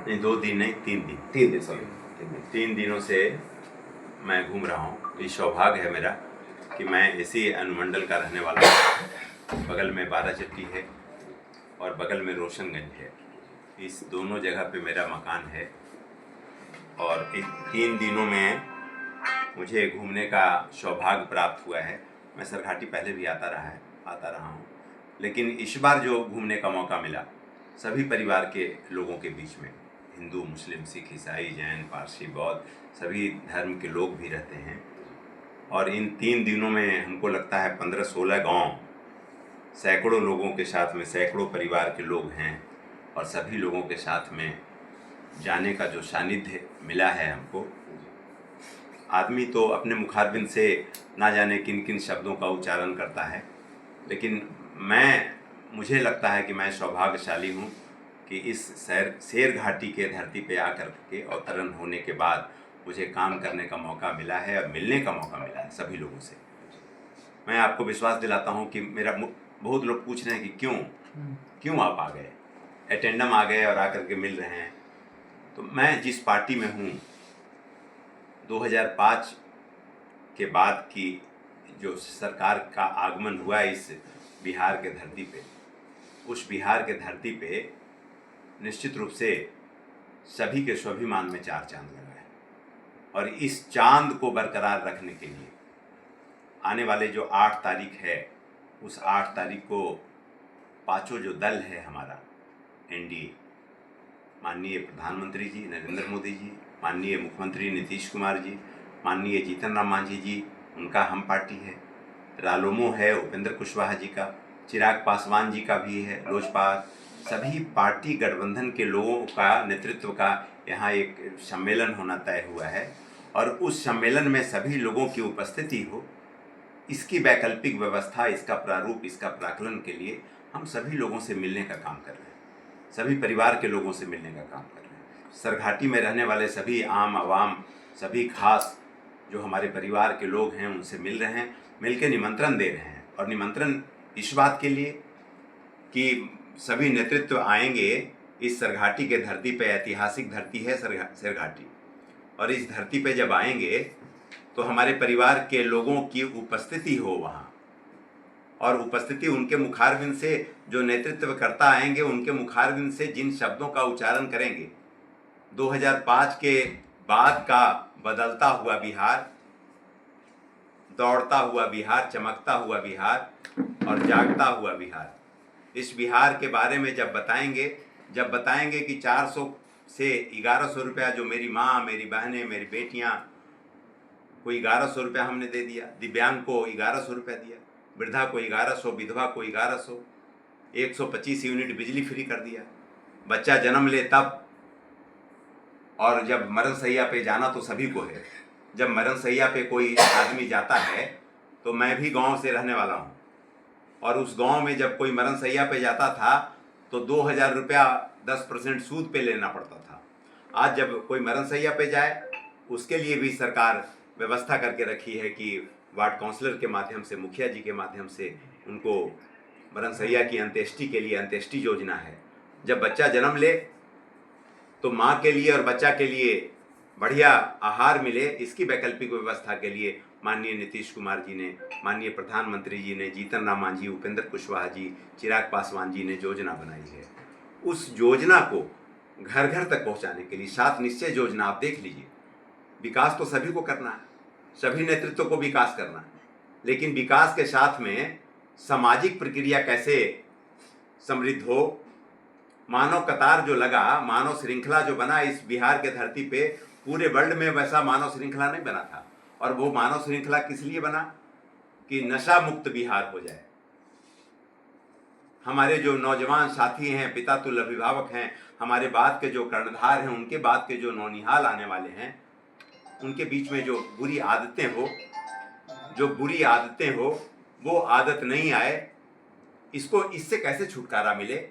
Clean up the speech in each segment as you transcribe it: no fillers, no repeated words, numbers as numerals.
नहीं 2 दिन नहीं 3 दिन। 3 दिन, सॉरी 3 दिनों से मैं घूम रहा हूँ। ये सौभाग्य है मेरा कि मैं इसी अनुमंडल का रहने वाला हूँ। बगल में बाराचट्टी है और बगल में रोशनगंज है। इस दोनों जगह पे मेरा मकान है और इन 3 दिनों में मुझे घूमने का सौभाग्य प्राप्त हुआ है। मैं सरघाटी पहले भी आता रहा हूँ, लेकिन इस बार जो घूमने का मौका मिला सभी परिवार के लोगों के बीच में, हिंदू, मुस्लिम, सिख, ईसाई, जैन, पारसी, बौद्ध, सभी धर्म के लोग भी रहते हैं। और इन 3 दिनों में हमको लगता है 15-16 गांव, सैकड़ों लोगों के साथ में, सैकड़ों परिवार के लोग हैं और सभी लोगों के साथ में जाने का जो सानिध्य मिला है हमको। आदमी तो अपने मुखारबिन से ना जाने किन किन शब्दों का उच्चारण करता है, लेकिन मुझे लगता है कि मैं सौभाग्यशाली हूँ कि इस शेर घाटी के धरती पे आकर के अवतरण होने के बाद मुझे काम करने का मौका मिला है और मिलने का मौका मिला है सभी लोगों से। मैं आपको विश्वास दिलाता हूँ कि बहुत लोग पूछ रहे हैं कि क्यों आप आ गए, अटेंडम आ गए और आकर के मिल रहे हैं। तो मैं जिस पार्टी में हूँ, 2005 के बाद की जो सरकार का आगमन हुआ इस बिहार के धरती पे, उस बिहार के धरती पे निश्चित रूप से सभी के स्वाभिमान में 4 चांद लगा है। और इस चांद को बरकरार रखने के लिए आने वाले जो 8 तारीख है, उस 8 तारीख को पांचों जो दल है हमारा एनडीए, माननीय प्रधानमंत्री जी नरेंद्र मोदी जी, माननीय मुख्यमंत्री नीतीश कुमार जी, माननीय जीतन राम मांझी जी, उनका हम पार्टी है, रालोमो है उपेंद्र कुशवाहा जी का, चिराग पासवान जी का भी है, लोजपा, सभी पार्टी गठबंधन के लोगों का नेतृत्व का यहाँ एक सम्मेलन होना तय हुआ है। और उस सम्मेलन में सभी लोगों की उपस्थिति हो, इसकी वैकल्पिक व्यवस्था, इसका प्रारूप, इसका प्राकलन के लिए हम सभी लोगों से मिलने का काम कर रहे हैं, सभी परिवार के लोगों से मिलने का काम कर रहे हैं। सरघाटी में रहने वाले सभी आम आवाम, सभी खास जो हमारे परिवार के लोग हैं उनसे मिल रहे हैं, मिलकर निमंत्रण दे रहे हैं। और निमंत्रण इस बात के लिए कि सभी नेतृत्व आएंगे इस सरघाटी के धरती पे, ऐतिहासिक धरती है सरघाटी, और इस धरती पे जब आएंगे तो हमारे परिवार के लोगों की उपस्थिति हो वहाँ, और उपस्थिति उनके मुखारबिंद से, जो नेतृत्वकर्ता आएंगे उनके मुखारबिंद से जिन शब्दों का उच्चारण करेंगे, 2005 के बाद का बदलता हुआ बिहार, दौड़ता हुआ बिहार, चमकता हुआ बिहार और जागता हुआ बिहार, इस बिहार के बारे में जब बताएंगे कि 400 से 1100 रुपया जो मेरी माँ, मेरी बहनें, मेरी बेटियाँ को 1100 रुपया हमने दे दिया, दिव्यांग को 1100 रुपया दिया, वृद्धा को 1100, विधवा को 1100, 125 यूनिट बिजली फ्री कर दिया, बच्चा जन्म ले तब, और जब मरण सैया पे जाना तो सभी को है। जब मरण सैया पे कोई आदमी जाता है, तो मैं भी गांव से रहने वाला हूँ, और उस गांव में जब कोई मरण सैया पे जाता था तो 2000 रुपया 10% सूद पे लेना पड़ता था। आज जब कोई मरण सैया पे जाए, उसके लिए भी सरकार व्यवस्था करके रखी है कि वार्ड काउंसलर के माध्यम से, मुखिया जी के माध्यम से उनको मरण सैया की अंत्येष्टि के लिए अंत्येष्टि योजना है। जब बच्चा जन्म ले तो माँ के लिए और बच्चा के लिए बढ़िया आहार मिले, इसकी वैकल्पिक व्यवस्था के लिए माननीय नीतीश कुमार जी ने, माननीय प्रधानमंत्री जी ने, जीतन राम मांझी, उपेंद्र कुशवाहा जी, चिराग पासवान जी ने योजना बनाई है। उस योजना को घर घर तक पहुंचाने के लिए 7 निश्चय योजना, आप देख लीजिए। विकास तो सभी को करना है, सभी नेतृत्व को विकास करना है, लेकिन विकास के साथ में सामाजिक प्रक्रिया कैसे समृद्ध हो, मानव कतार जो लगा, मानव श्रृंखला जो बना इस बिहार के धरती पे, पूरे वर्ल्ड में वैसा मानव श्रृंखला नहीं बना था। और वो मानव श्रृंखला किस लिए बना कि नशा मुक्त बिहार हो जाए। हमारे जो नौजवान साथी हैं, पितातुल्य अभिभावक हैं, हमारे बाद के जो कर्णधार हैं, उनके बाद के जो नौनिहाल आने वाले हैं, उनके बीच में जो बुरी आदतें हो वो आदत नहीं आए, इससे कैसे छुटकारा मिले,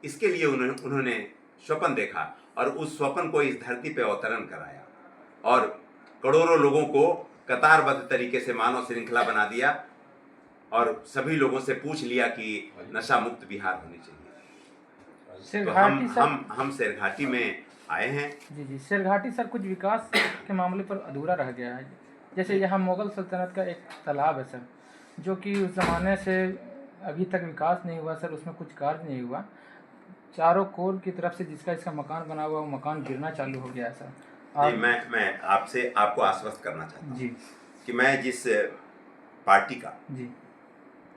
इसके लिए उन्होंने स्वप्न देखा और उस स्वप्न को इस धरती पे अवतरण कराया और करोड़ों लोगों को कतारबद्ध तरीके से मानव श्रृंखला बना दिया और सभी लोगों से पूछ लिया कि नशा मुक्त बिहार होनी चाहिए। तो हम शेरघाटी में आए हैं। जी जी, शेरघाटी सर कुछ विकास के मामले पर अधूरा रह गया है। जैसे यहाँ मुग़ल सल्तनत का एक तालाब है सर, जो कि उस ज़माने से अभी तक विकास नहीं हुआ सर, उसमें कुछ कार्य नहीं हुआ। चारों कोर की तरफ से जिसका इसका मकान बना हुआ, वो मकान गिरना चालू हो गया है सर। नहीं, मैं आपको आश्वस्त करना चाहता हूँ जी कि मैं जिस पार्टी का जी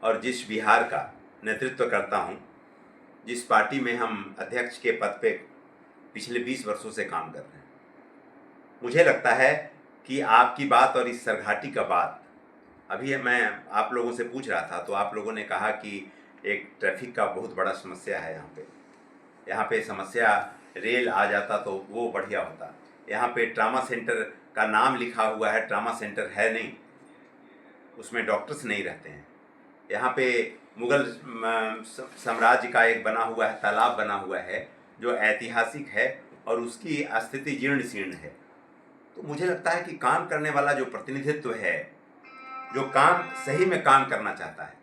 और जिस बिहार का नेतृत्व करता हूँ, जिस पार्टी में हम अध्यक्ष के पद पे पिछले 20 वर्षों से काम कर रहे हैं, मुझे लगता है कि आपकी बात और इस सरघाटी का बात, अभी मैं आप लोगों से पूछ रहा था तो आप लोगों ने कहा कि एक ट्रैफिक का बहुत बड़ा समस्या है यहाँ पे समस्या, रेल आ जाता तो वो बढ़िया होता। यहाँ पे ट्रामा सेंटर का नाम लिखा हुआ है, ट्रामा सेंटर है नहीं, उसमें डॉक्टर्स नहीं रहते हैं। यहाँ पे मुग़ल साम्राज्य का एक बना हुआ है, तालाब बना हुआ है जो ऐतिहासिक है और उसकी स्थिति जीर्ण शीर्ण है। तो मुझे लगता है कि काम करने वाला जो प्रतिनिधित्व है, जो काम सही में काम करना चाहता है,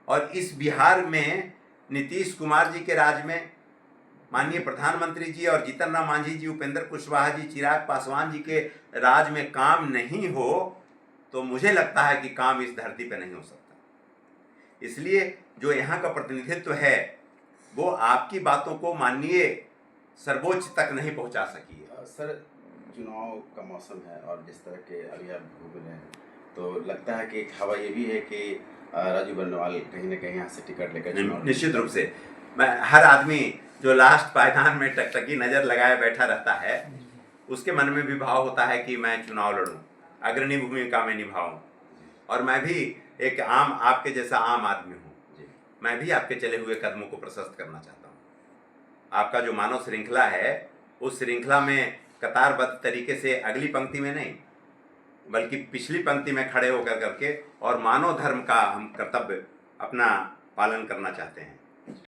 और इस बिहार में नीतीश कुमार जी के राज में माननीय प्रधानमंत्री जी और जीतन राम मांझी जी, उपेंद्र कुशवाहा जी, चिराग पासवान जी के राज में काम नहीं हो तो मुझे लगता है कि काम इस धरती पर नहीं हो सकता। इसलिए जो यहाँ का प्रतिनिधित्व है वो आपकी बातों को माननीय सर्वोच्च तक नहीं पहुँचा सकी है। सर, चुनाव का मौसम है और जिस तरह के अभी आप घूम रहे हैं तो लगता है कि एक हवा ये भी है कि राजू बर्नवाल कहीं ना कहीं यहाँ से टिकट लेकर निश्चित रूप से। मैं हर आदमी जो लास्ट पायदान में टकटकी नज़र लगाए बैठा रहता है, उसके मन में भी भाव होता है कि मैं चुनाव लड़ूं, अग्रणी भूमिका में निभाऊं। और मैं भी एक आम, आपके जैसा आम आदमी हूं, मैं भी आपके चले हुए कदमों को प्रशस्त करना चाहता हूं। आपका जो मानव श्रृंखला है, उस श्रृंखला में कतारबद्ध तरीके से अगली पंक्ति में नहीं बल्कि पिछली पंक्ति में खड़े होकर करके और मानव धर्म का हम कर्तव्य अपना पालन करना चाहते हैं।